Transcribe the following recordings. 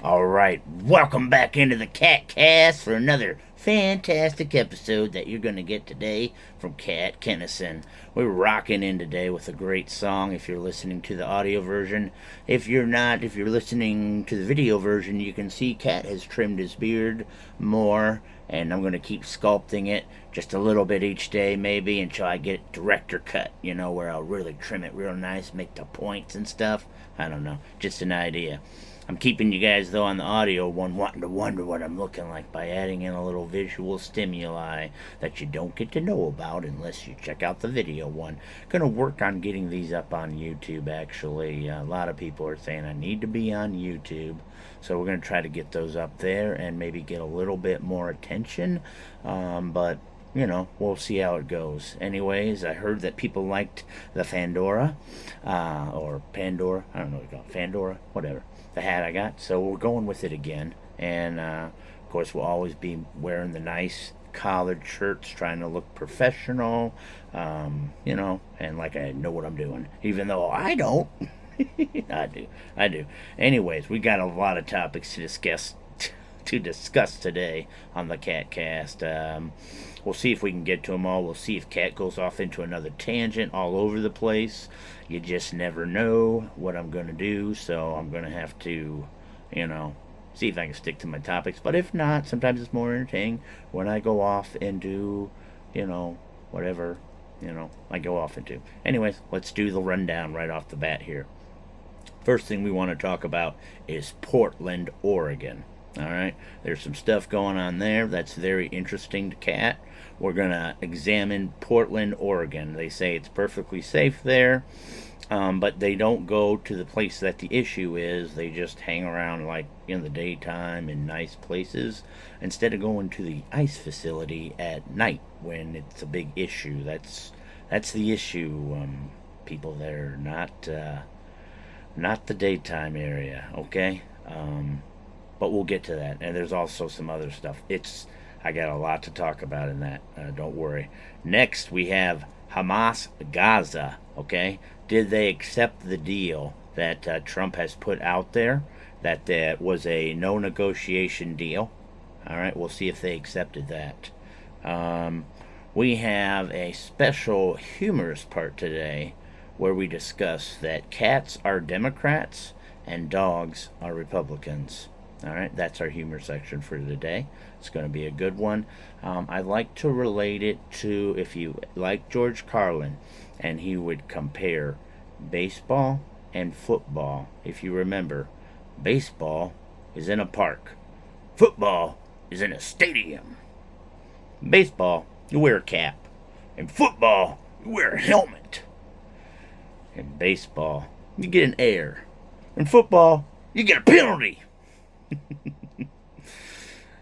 Alright, welcome back into the Cat Cast for another fantastic episode that you're going to get today from Cat Kennison. We're rocking in today with a great song if you're listening to the audio version. If you're not, if you're listening to the video version, you can see Cat has trimmed his beard more, and I'm going to keep sculpting it just a little bit each day maybe until I get director cut, where I'll really trim it real nice, make the points and stuff. I don't know, just an idea. I'm keeping you guys, though, on the audio one wanting to wonder what I'm looking like by adding in a little visual stimuli that you don't get to know about unless you check out the video one. Going to work on getting these up on YouTube, actually. A lot of people are saying I need to be on YouTube. So we're going to try to get those up there and maybe get a little bit more attention. But we'll see how it goes. Anyways, I heard that people liked the Fandora, or Pandora, I don't know what you call it, Fandora, whatever, the hat I got, so we're going with it again, and, of course, we'll always be wearing the nice collared shirts, trying to look professional, and like I know what I'm doing, even though I don't. I do. Anyways, we got a lot of topics to discuss today on the Cat Cast. We'll see if we can get to them all. We'll see if Cat goes off into another tangent all over the place. You just never know what I'm going to do, so I'm going to have to, see if I can stick to my topics. But if not, sometimes it's more entertaining when I go off and do, whatever, I go off into. Anyways, let's do the rundown right off the bat here. First thing we want to talk about is Portland, Oregon. All right, there's some stuff going on there that's very interesting to Cat. We're going to examine Portland, Oregon. They say it's perfectly safe there, but they don't go to the place that the issue is. They just hang around like in the daytime in nice places instead of going to the ICE facility at night when it's a big issue. That's the issue, people there, not the daytime area, okay? But we'll get to that. And there's also some other stuff. I got a lot to talk about in that. Don't worry. Next, we have Hamas Gaza. Okay? Did they accept the deal that Trump has put out there? That was a no negotiation deal. All right, we'll see if they accepted that. We have a special humorous part today where we discuss that cats are Democrats and dogs are Republicans. All right, that's our humor section for today. It's going to be a good one. I like to relate it to, if you like George Carlin, and he would compare baseball and football. If you remember, baseball is in a park. Football is in a stadium. Baseball, you wear a cap. In football, you wear a helmet. In baseball, you get an error. In football, you get a penalty.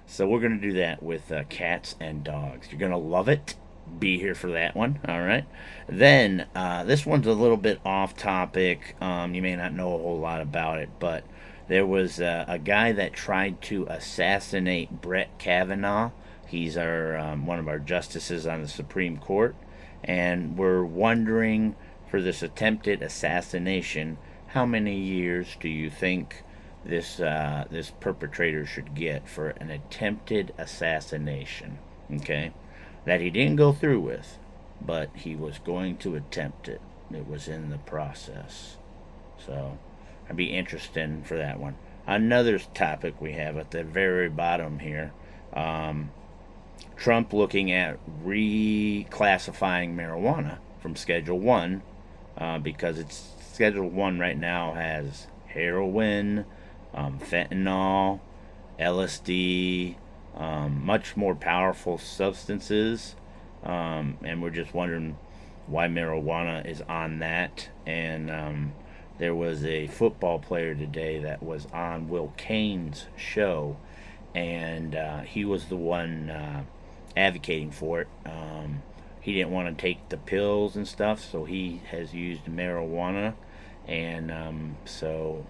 So we're going to do that with cats and dogs. You're going to love it. Be here for that one. All right. Then this one's a little bit off topic. You may not know a whole lot about it, but there was a guy that tried to assassinate Brett Kavanaugh. He's one of our justices on the Supreme Court, and we're wondering, for this attempted assassination, how many years do you think this perpetrator should get for an attempted assassination? Okay, that he didn't go through with, but he was going to attempt it. It was in the process. So I'd be interested for that one. Another topic we have at the very bottom here, Trump looking at reclassifying marijuana from Schedule 1, because it's Schedule 1 right now has heroin, fentanyl, LSD, much more powerful substances, and we're just wondering why marijuana is on that. And there was a football player today that was on Will Cain's show, and he was the one advocating for it. He didn't want to take the pills and stuff, so he has used marijuana, and so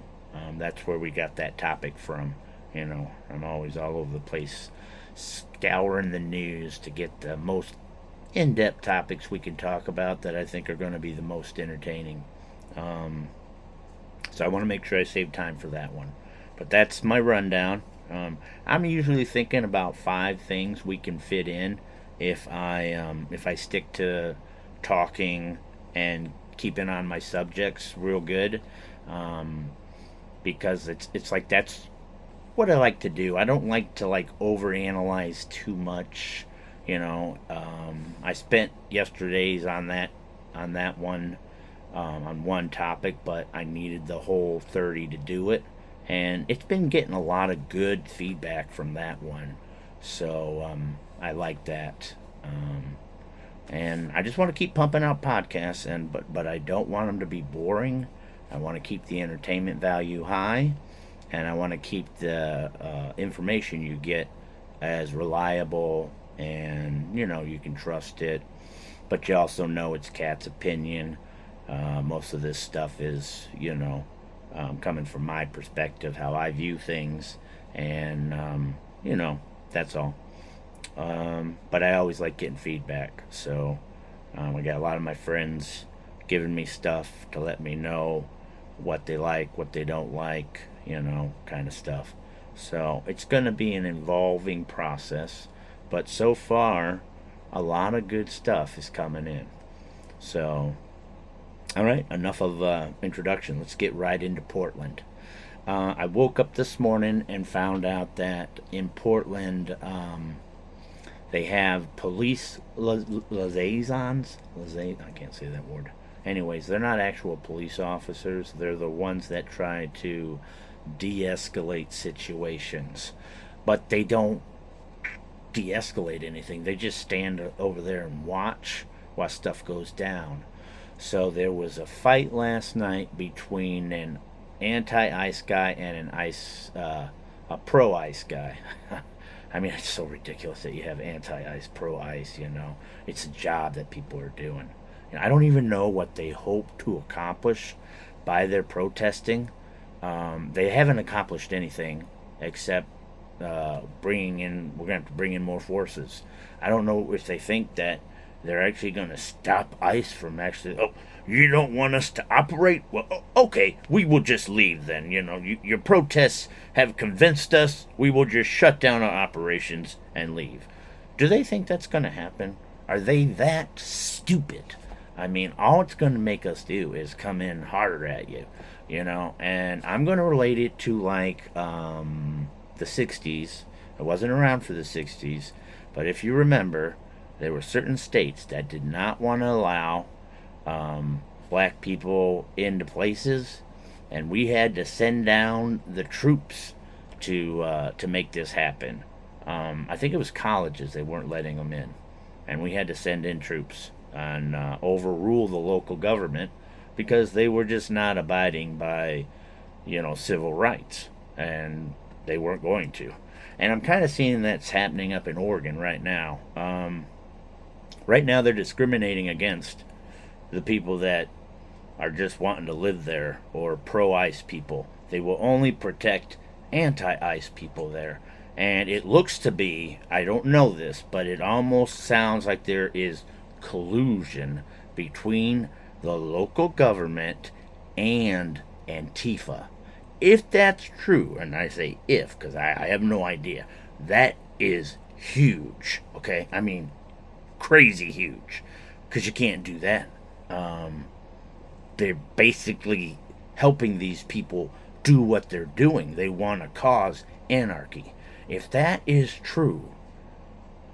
that's where we got that topic from. I'm always all over the place scouring the news to get the most in-depth topics we can talk about that I think are going to be the most entertaining. So I want to make sure I save time for that one. But that's my rundown. I'm usually thinking about 5 things we can fit in if I stick to talking and keeping on my subjects real good, um, because it's like that's what I like to do. I don't like to like overanalyze too much. I spent yesterday's on that one, on one topic, but I needed the whole 30 to do it, and it's been getting a lot of good feedback from that one. So I like that. And I just want to keep pumping out podcasts, but I don't want them to be boring. I want to keep the entertainment value high, and I want to keep the information you get as reliable, and you can trust it. But you also know it's Cat's opinion. Most of this stuff is coming from my perspective, how I view things, and that's all. But I always like getting feedback, so I got a lot of my friends giving me stuff to let me know what they like, what they don't like, kind of stuff. So it's going to be an involving process, but so far, a lot of good stuff is coming in. So, all right, enough of introduction. Let's get right into Portland. I woke up this morning and found out that in Portland, they have police liaisons. I can't say that word. Anyways, they're not actual police officers. They're the ones that try to de-escalate situations, but they don't de-escalate anything. They just stand over there and watch while stuff goes down. So there was a fight last night between an anti-ice guy and a pro-ice guy. I mean, it's so ridiculous that you have anti-ice, pro-ice. It's a job that people are doing. I don't even know what they hope to accomplish by their protesting. They haven't accomplished anything except bringing in. We're going to have to bring in more forces. I don't know if they think that they're actually going to stop ICE from actually. Oh, you don't want us to operate? Well, okay, we will just leave then. Your protests have convinced us. We will just shut down our operations and leave. Do they think that's going to happen? Are they that stupid? I mean, all it's going to make us do is come in harder at you, And I'm going to relate it to like the 60s. I wasn't around for the 60s, but if you remember, there were certain states that did not want to allow black people into places, and we had to send down the troops to make this happen. I think it was colleges they weren't letting them in, and we had to send in troops and overrule the local government because they were just not abiding by civil rights, and they weren't going to. And I'm kind of seeing that's happening up in Oregon right now. Right now, they're discriminating against the people that are just wanting to live there or pro-ICE people. They will only protect anti-ICE people there. And it looks to be, I don't know this, but it almost sounds like there is collusion between the local government and Antifa. If that's true, and I say if because I have no idea, that is huge, okay? I mean, crazy huge, because you can't do that. They're basically helping these people do what they're doing. They want to cause anarchy. If that is true,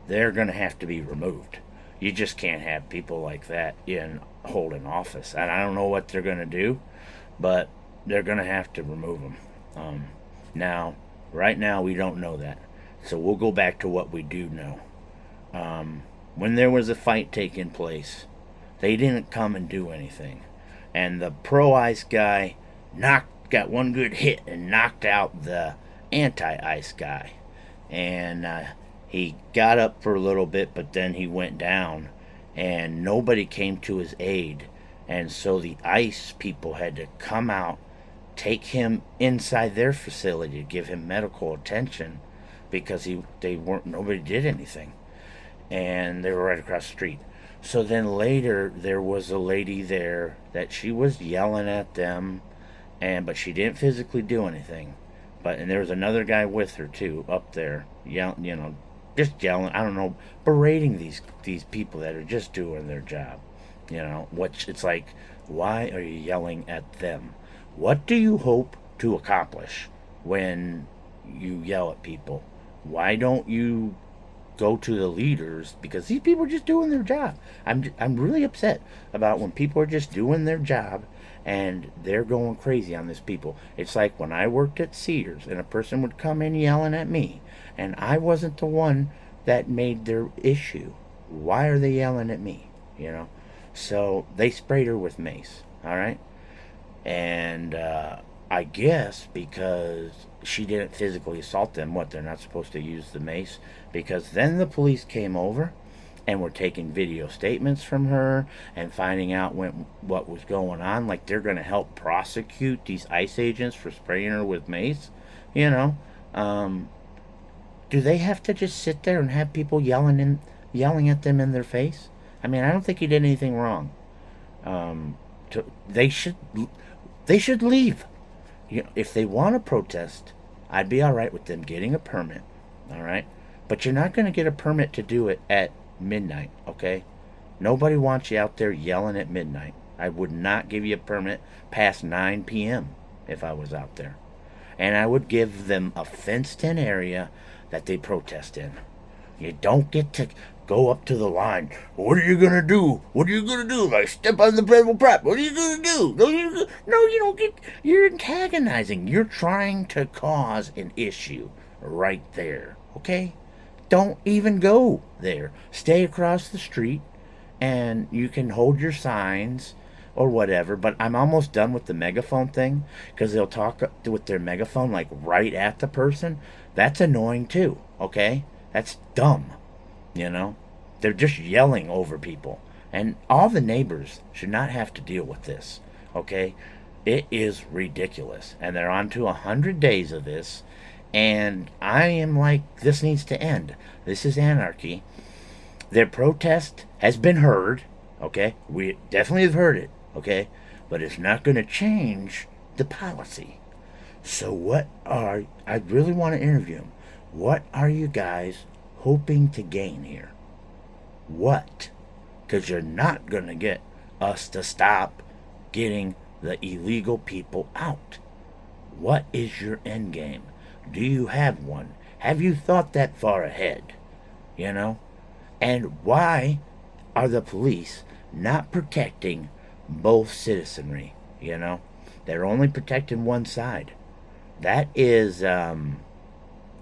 they're going to have to be removed. You just can't have people like that in holding office. And I don't know what they're going to do, but they're going to have to remove them. Now, right now, we don't know that. So we'll go back to what we do know. When there was a fight taking place, they didn't come and do anything. And the pro-ice guy got one good hit and knocked out the anti-ice guy. And he got up for a little bit, but then he went down, and nobody came to his aid. And so the ICE people had to come out, take him inside their facility to give him medical attention because nobody did anything. And they were right across the street. So then later there was a lady there that she was yelling at them, but she didn't physically do anything. But and there was another guy with her too up there, yelling, just yelling. I don't know, berating these people that are just doing their job. Which it's like, why are you yelling at them? What do you hope to accomplish when you yell at people? Why don't you go to the leaders? Because these people are just doing their job. I'm really upset about when people are just doing their job and they're going crazy on these people. It's like when I worked at Sears and a person would come in yelling at me and I wasn't the one that made their issue. Why are they yelling at me? So they sprayed her with mace, all right? And I guess because she didn't physically assault them, they're not supposed to use the mace? Because then the police came over and were taking video statements from her and finding out what was going on. Like they're going to help prosecute these ICE agents for spraying her with mace, you know? Do they have to just sit there and have people yelling at them in their face? I mean, I don't think he did anything wrong. They should leave. If they want to protest, I'd be all right with them getting a permit. All right, but you're not going to get a permit to do it at midnight. Okay, nobody wants you out there yelling at midnight. I would not give you a permit past 9 p.m. if I was out there, and I would give them a fenced-in area that they protest in. You don't get to go up to the line. What are you gonna do? What are you gonna do? Like step on the federal prop? What are you gonna do? No, you don't get. You're antagonizing. You're trying to cause an issue right there. Okay? Don't even go there. Stay across the street, and you can hold your signs or whatever. But I'm almost done with the megaphone thing because they'll talk with their megaphone like right at the person. That's annoying too. Okay? That's dumb. They're just yelling over people. And all the neighbors should not have to deal with this. Okay? It is ridiculous. And they're on to 100 days of this. And I am like, this needs to end. This is anarchy. Their protest has been heard. Okay? We definitely have heard it. Okay? But it's not going to change the policy. So I really want to interview them. What are you guys hoping to gain here? What? Because you're not going to get us to stop getting the illegal people out. What is your end game? Do you have one? Have you thought that far ahead? And why are the police not protecting both citizenry? They're only protecting one side. That is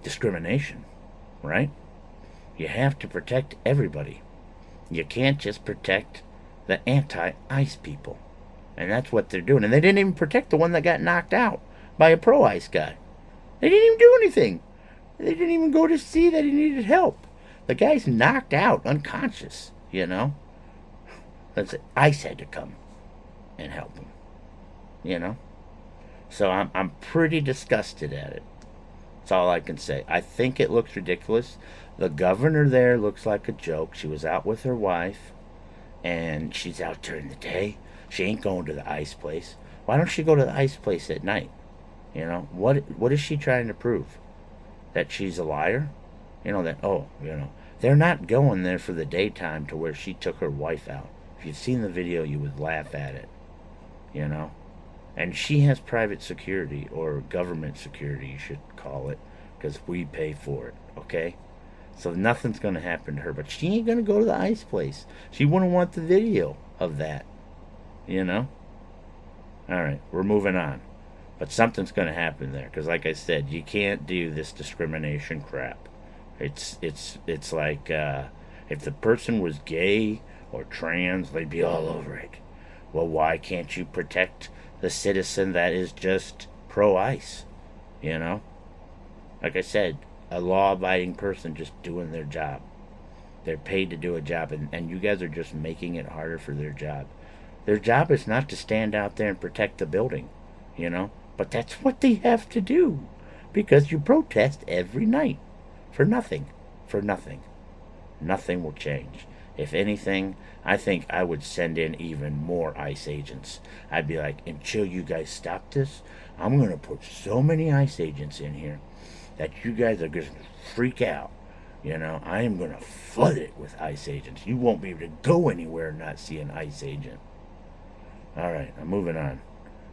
discrimination, right? You have to protect everybody. You can't just protect the anti-ICE people. And that's what they're doing. And they didn't even protect the one that got knocked out by a pro-ICE guy. They didn't even do anything. They didn't even go to see that he needed help. The guy's knocked out, unconscious, ICE had to come and help him, So I'm pretty disgusted at it. That's all I can say. I think it looks ridiculous. The governor there looks like a joke. She was out with her wife, and she's out during the day. She ain't going to the ICE place. Why don't she go to the ICE place at night? What is she trying to prove? That she's a liar? They're not going there for the daytime to where she took her wife out. If you've seen the video, you would laugh at it. And she has private security, or government security, you should call it, because we pay for it, okay? So nothing's going to happen to her, but she ain't going to go to the ICE place. She wouldn't want the video of that, All right, we're moving on. But something's going to happen there, because like I said, you can't do this discrimination crap. It's like if the person was gay or trans, they'd be all over it. Well, why can't you protect the citizen that is just pro-ICE? Like I said, a law-abiding person just doing their job. They're paid to do a job, and you guys are just making it harder for their job. Their job is not to stand out there and protect the building, But that's what they have to do, because you protest every night for nothing. Nothing will change. If anything, I think I would send in even more ICE agents. I'd be like, until you guys stop this, I'm going to put so many ICE agents in here that you guys are going to freak out. I am going to flood it with ICE agents. You won't be able to go anywhere and not see an ICE agent. All right, I'm moving on.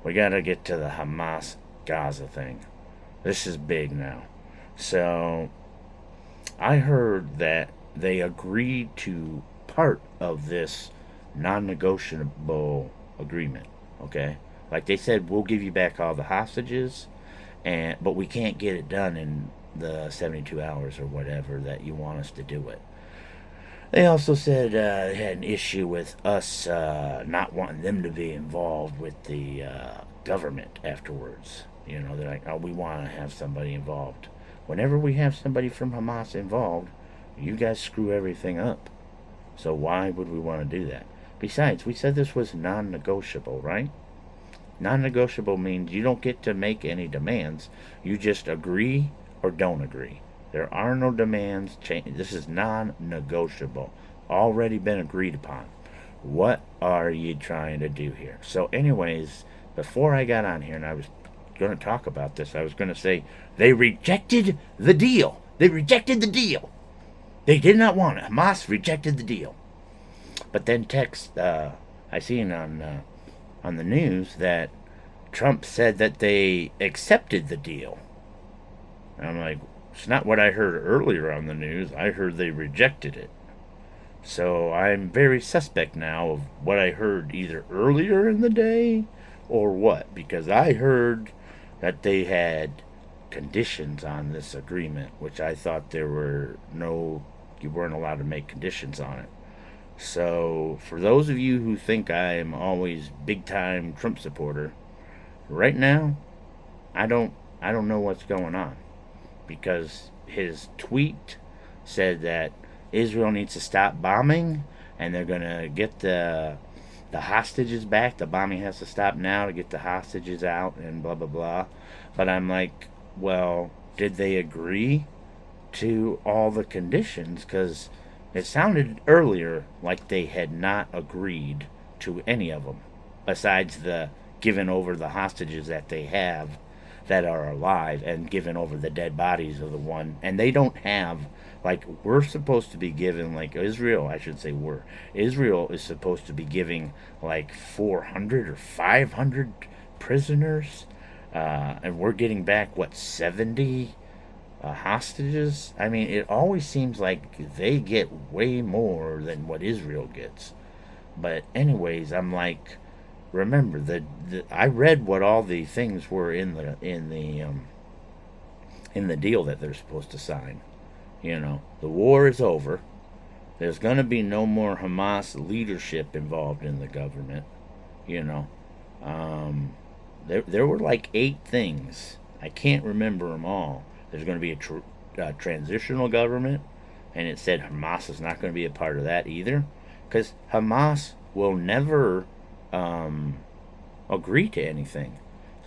We got to get to the Hamas Gaza thing. This is big now. So, I heard that they agreed to part of this non-negotiable agreement. Okay, like they said, we'll give you back all the hostages, but we can't get it done in the 72 hours or whatever that you want us to do it. They also said they had an issue with us not wanting them to be involved with the government afterwards. They're like, oh, we want to have somebody involved. Whenever we have somebody from Hamas involved, you guys screw everything up. So why would we want to do that? Besides, we said this was non-negotiable, right? Non-negotiable means you don't get to make any demands. You just agree or don't agree. There are no demands. This is non-negotiable. Already been agreed upon. What are you trying to do here? So anyways, before I got on here and I was going to talk about this, I was going to say they rejected the deal. They rejected the deal. They did not want it. Hamas rejected the deal. But then I seen on the news that Trump said that they accepted the deal. And I'm like, it's not what I heard earlier on the news. I heard they rejected it. So I'm very suspect now of what I heard either earlier in the day or what. Because I heard that they had conditions on this agreement, which I thought you weren't allowed to make conditions on it. So for those of you who think I am always big time Trump supporter, right now I don't know what's going on, because his tweet said that Israel needs to stop bombing and they're going to get the hostages back. The bombing has to stop now to get the hostages out and blah blah blah. But I'm like, well, did they agree to all the conditions? Because it sounded earlier like they had not agreed to any of them, besides the giving over the hostages that they have that are alive and giving over the dead bodies of the one. And they don't have, like, we're supposed to be giving, like, Israel is supposed to be giving like 400 or 500 prisoners, and we're getting back, 70 hostages. I mean, it always seems like they get way more than what Israel gets. But anyways, I'm like, remember that I read what all the things were in the deal that they're supposed to sign. The war is over. There's going to be no more Hamas leadership involved in the government. There were like 8 things. I can't remember them all. There's going to be a transitional government, and it said Hamas is not going to be a part of that either, because Hamas will never agree to anything.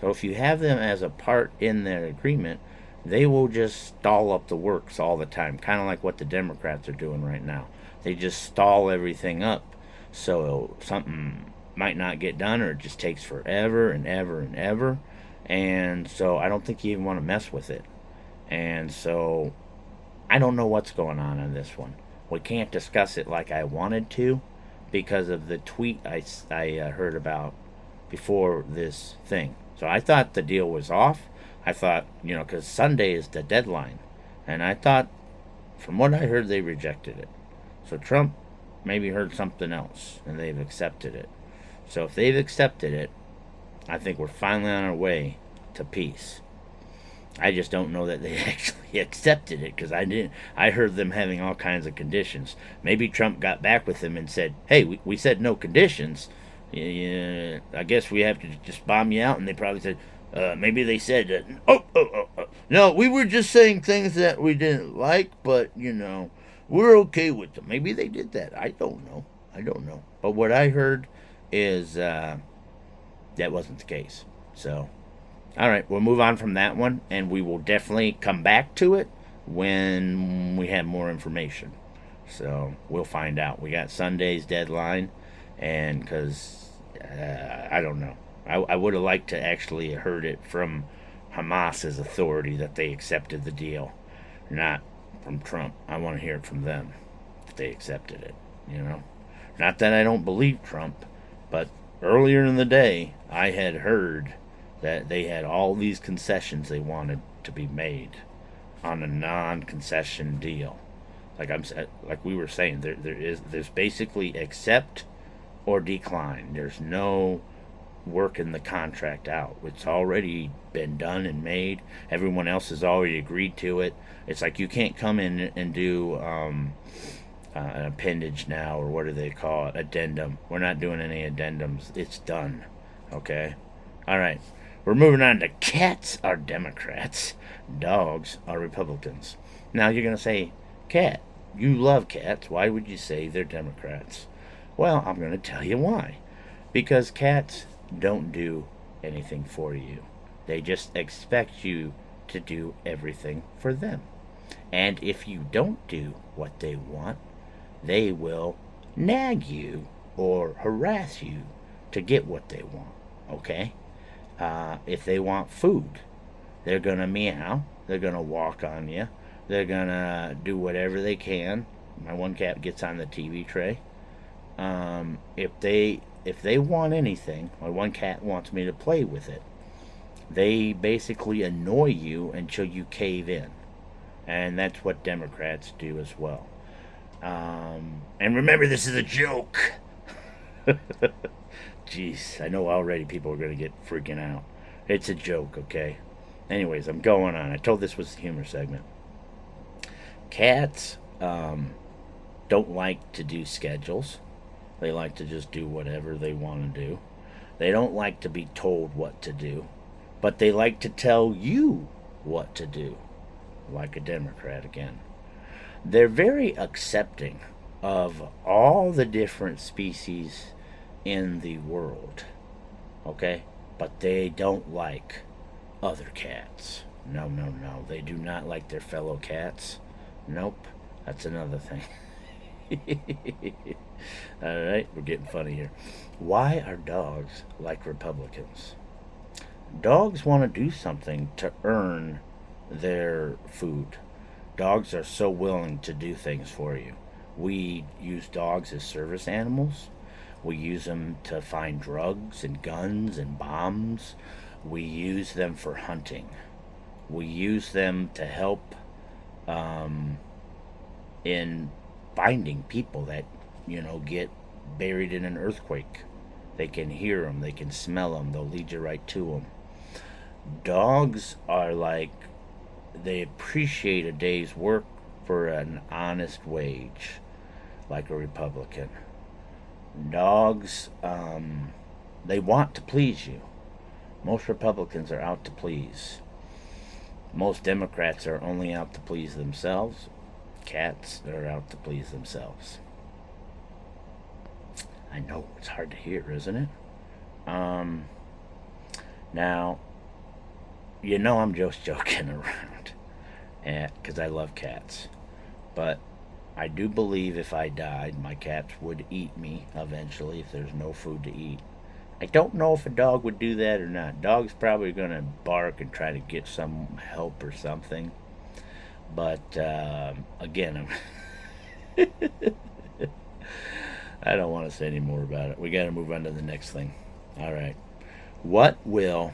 So if you have them as a part in their agreement, they will just stall up the works all the time, kind of like what the Democrats are doing right now. They just stall everything up, so something might not get done, or it just takes forever and ever and ever. And so I don't think you even want to mess with it. And so I don't know what's going on this one. We can't discuss it like I wanted to because of the tweet I heard about before this thing. So I thought the deal was off. I thought, because Sunday is the deadline. And I thought, from what I heard, they rejected it. So Trump maybe heard something else, and they've accepted it. So if they've accepted it, I think we're finally on our way to peace. I just don't know that they actually accepted it, because I heard them having all kinds of conditions. Maybe Trump got back with them and said, hey, we said no conditions. Yeah, I guess we have to just bomb you out. And they probably said, maybe they said, no, we were just saying things that we didn't like, but, we're okay with them. Maybe they did that. I don't know. But what I heard is that wasn't the case. So, all right, we'll move on from that one, and we will definitely come back to it when we have more information. So we'll find out. We got Sunday's deadline, and because I don't know, I would have liked to actually heard it from Hamas's authority that they accepted the deal, not from Trump. I want to hear it from them if they accepted it. You know, not that I don't believe Trump, but earlier in the day I had heard that they had all these concessions they wanted to be made on a non-concession deal. Like we were saying, there's basically accept or decline. There's no working the contract out. It's already been done and made. Everyone else has already agreed to it. It's like you can't come in and do an appendage now, or what do they call it? Addendum. We're not doing any addendums. It's done. Okay? All right. We're moving on to cats are Democrats, dogs are Republicans. Now you're going to say, cat, you love cats. Why would you say they're Democrats? Well, I'm going to tell you why. Because cats don't do anything for you. They just expect you to do everything for them. And if you don't do what they want, they will nag you or harass you to get what they want. Okay? If they want food, they're going to meow. They're going to walk on you. They're going to do whatever they can. My one cat gets on the TV tray. If they want anything, my one cat wants me to play with it. They basically annoy you until you cave in. And that's what Democrats do as well. And remember, this is a joke. Jeez, I know already people are going to get freaking out. It's a joke, okay? Anyways, I'm going on. I told this was the humor segment. Cats don't like to do schedules. They like to just do whatever they want to do. They don't like to be told what to do. But they like to tell you what to do. Like a Democrat again. They're very accepting of all the different species in the world. Okay? But they don't like other cats. No, no, no. They do not like their fellow cats. Nope. That's another thing. Alright, we're getting funny here. Why are dogs like Republicans? Dogs want to do something to earn their food. Dogs are so willing to do things for you. We use dogs as service animals. We use them to find drugs and guns and bombs. We use them for hunting. We use them to help in finding people that, get buried in an earthquake. They can hear them. They can smell them. They'll lead you right to them. Dogs are like, they appreciate a day's work for an honest wage, like a Republican. Dogs, they want to please you. Most Republicans are out to please. Most Democrats are only out to please themselves. Cats are out to please themselves. I know, it's hard to hear, isn't it? Now, I'm just joking around, because I love cats. But I do believe if I died, my cats would eat me eventually if there's no food to eat. I don't know if a dog would do that or not. Dog's probably going to bark and try to get some help or something. But, again, I don't want to say any more about it. We got to move on to the next thing. All right. What will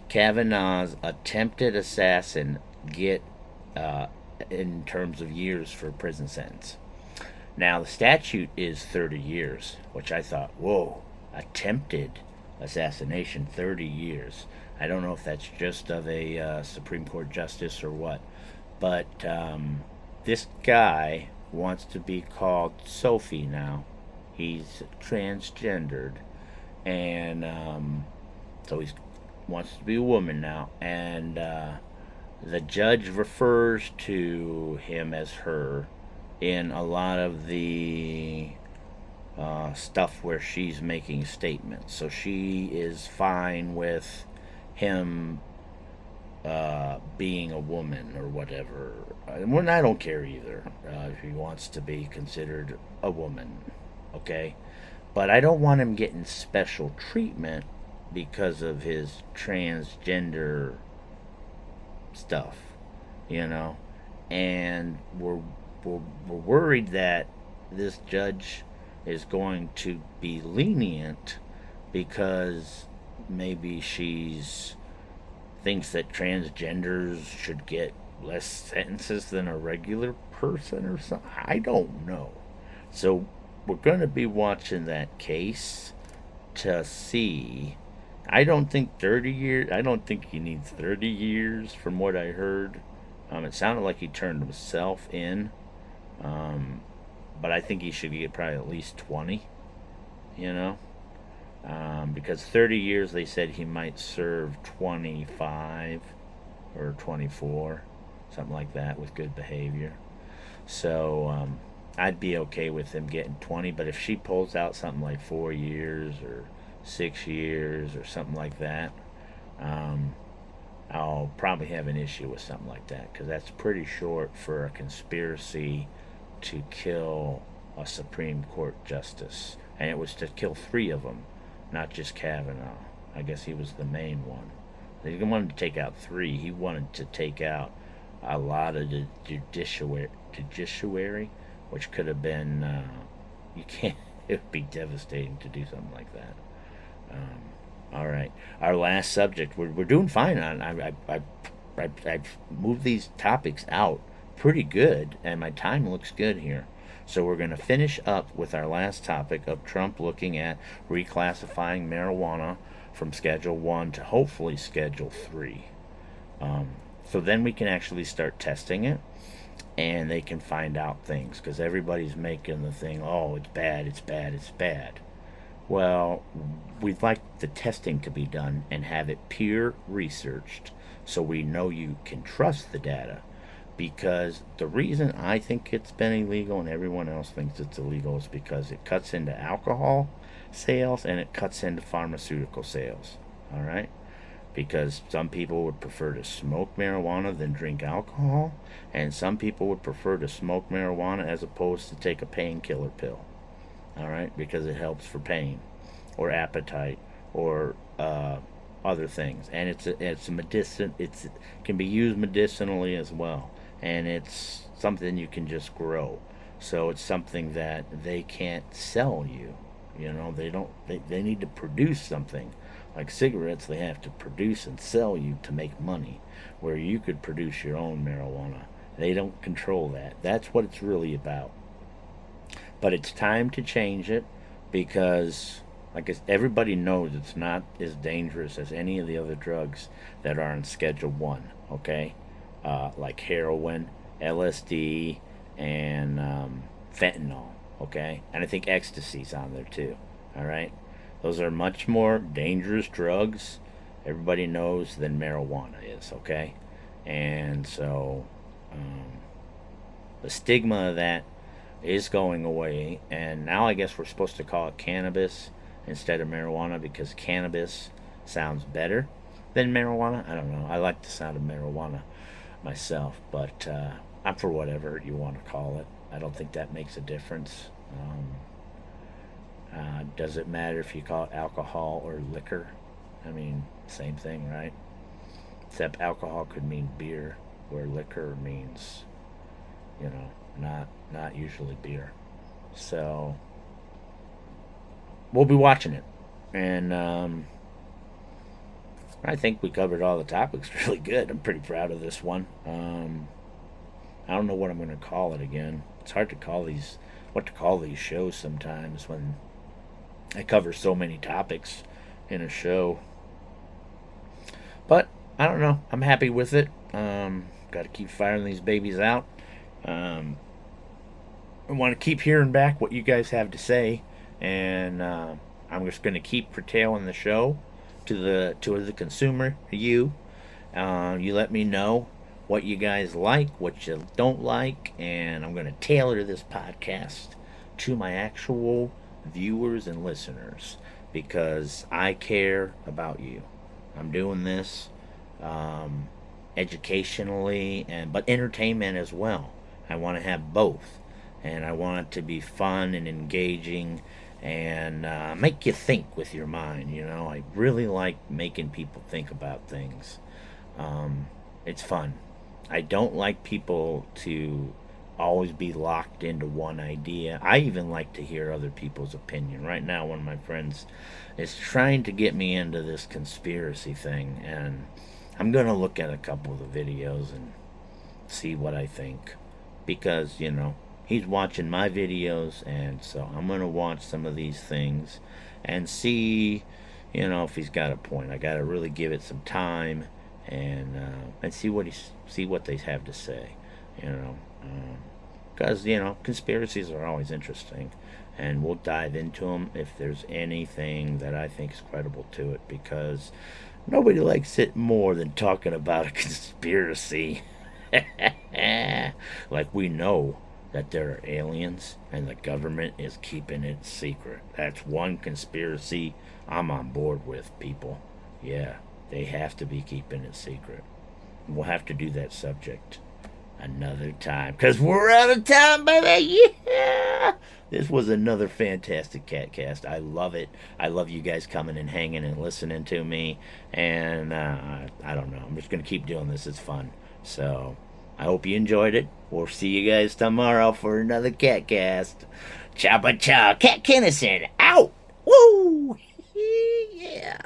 Kavanaugh's attempted assassin get in terms of years for a prison sentence? Now, the statute is 30 years, which I thought, whoa, attempted assassination, 30 years. I don't know if that's just of a Supreme Court justice or what. But this guy wants to be called Sophie now. He's transgendered. And so he wants to be a woman now. And the judge refers to him as her in a lot of the stuff where she's making statements. So she is fine with him being a woman or whatever. Well, I don't care either if he wants to be considered a woman, okay? But I don't want him getting special treatment because of his transgender stuff, you know? And we're worried that this judge is going to be lenient because maybe she's thinks that transgenders should get less sentences than a regular person or something. I don't know. So we're going to be watching that case to see. I don't think 30 years. I don't think he needs 30 years from what I heard. It sounded like he turned himself in. Um, but I think he should get probably at least 20, you know? Because 30 years they said he might serve 25 or 24, something like that with good behavior. So I'd be okay with him getting 20, but if she pulls out something like 4 years or 6 years or something like that, um, I'll probably have an issue with something like that because that's pretty short for a conspiracy to kill a Supreme Court justice. And it was to kill three of them, not just Kavanaugh. I guess he was the main one. He didn't want to take out three. He wanted to take out a lot of the judiciary, which could have been, you can't, it would be devastating to do something like that. All right. Our last subject, we're doing fine on. I've moved these topics out pretty good, and my time looks good here. So we're going to finish up with our last topic of Trump looking at reclassifying marijuana from Schedule 1 to hopefully Schedule 3. Um, so then we can actually start testing it and they can find out things because everybody's making the thing, oh, it's bad, it's bad, it's bad. Well, we'd like the testing to be done and have it peer researched so we know you can trust the data. Because the reason I think it's been illegal and everyone else thinks it's illegal is because it cuts into alcohol sales and it cuts into pharmaceutical sales. All right? Because some people would prefer to smoke marijuana than drink alcohol, and some people would prefer to smoke marijuana as opposed to take a painkiller pill. All right? Because it helps for pain or appetite or other things. And it's a medicine. It can be used medicinally as well, and it's something you can just grow. So it's something that they can't sell you. You know, they don't. They need to produce something. Like cigarettes, they have to produce and sell you to make money. Where you could produce your own marijuana. They don't control that. That's what it's really about. But it's time to change it because, like everybody knows, it's not as dangerous as any of the other drugs that are on Schedule 1, okay? Like heroin, LSD, and fentanyl, okay? And I think ecstasy's on there too, all right? Those are much more dangerous drugs, everybody knows, than marijuana is, okay? And so um, the stigma of that is going away, and now I guess we're supposed to call it cannabis instead of marijuana because cannabis sounds better than marijuana. I don't know. I like the sound of marijuana myself, but I'm for whatever you want to call it. I don't think that makes a difference. Does it matter if you call it alcohol or liquor? I mean, same thing, right? Except alcohol could mean beer, where liquor means, you know, not usually beer. So we'll be watching it, and I think we covered all the topics really good. I'm pretty proud of this one. I don't know what I'm going to call it again. It's hard to call these what to call these shows sometimes when I cover so many topics in a show. But I don't know. I'm happy with it. Got to keep firing these babies out. I want to keep hearing back what you guys have to say, and I'm just going to keep curtailing the show to the consumer, you. You let me know what you guys like, what you don't like, and I'm going to tailor this podcast to my actual viewers and listeners because I care about you. I'm doing this. educationally but entertainment as well. I want to have both, and I want it to be fun and engaging and make you think with your mind. I really like making people think about things. It's fun. I don't like people to always be locked into one idea. I even like to hear other people's opinion. Right now, one of my friends is trying to get me into this conspiracy thing, and I'm going to look at a couple of the videos and see what I think. Because, he's watching my videos, and so I'm going to watch some of these things and see, if he's got a point. I got to really give it some time and see what they have to say, you know. Because conspiracies are always interesting, and we'll dive into them if there's anything that I think is credible to it, because nobody likes it more than talking about a conspiracy. Like, we know that there are aliens and the government is keeping it secret. That's one conspiracy I'm on board with, people. Yeah, they have to be keeping it secret. We'll have to do that subject another time, because we're out of time, baby. Yeah, this was another fantastic Catcast. I love it. I love you guys coming and hanging and listening to me, and I don't know, I'm just gonna keep doing this. It's fun. So I hope you enjoyed it. We'll see you guys tomorrow for another Catcast. Ciao, Cat Kennison out. Woo. Yeah.